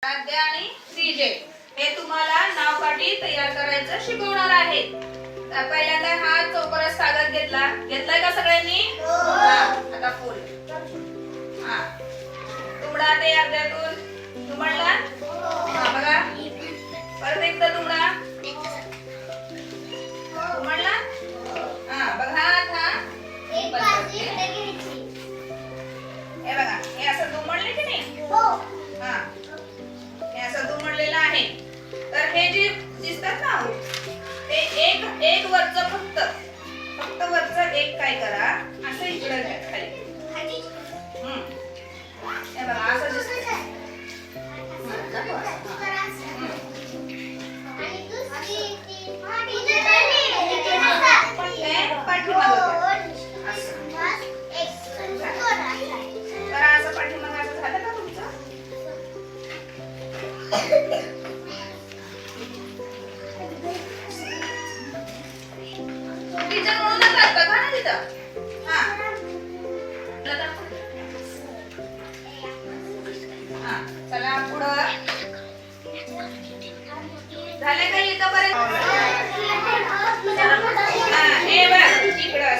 आद्या आणि सीजे हे तुम्हाला नावकाठी तयार करायचं शिकवणार आहे. तर पहिल्यांदा हा चौकोनाचा कागद घेतलाय का सगळ्यांनी? आता फुल तुकडा तयार त्यातून दुमडला बघा. परत एकदा तुकडा दुमडला बघा. हे बघा हे असं दुमडले की नाही? हे असं दुमडलेलं आहे. तर हे जे दिसतात ना ते एक वरचं फक्त वरचं एक काय करा असं इकडे घ्या खाली. हे बघा असं दिसतं. चला पुढं झालं का इथपर्यंत? हे बघ इकडं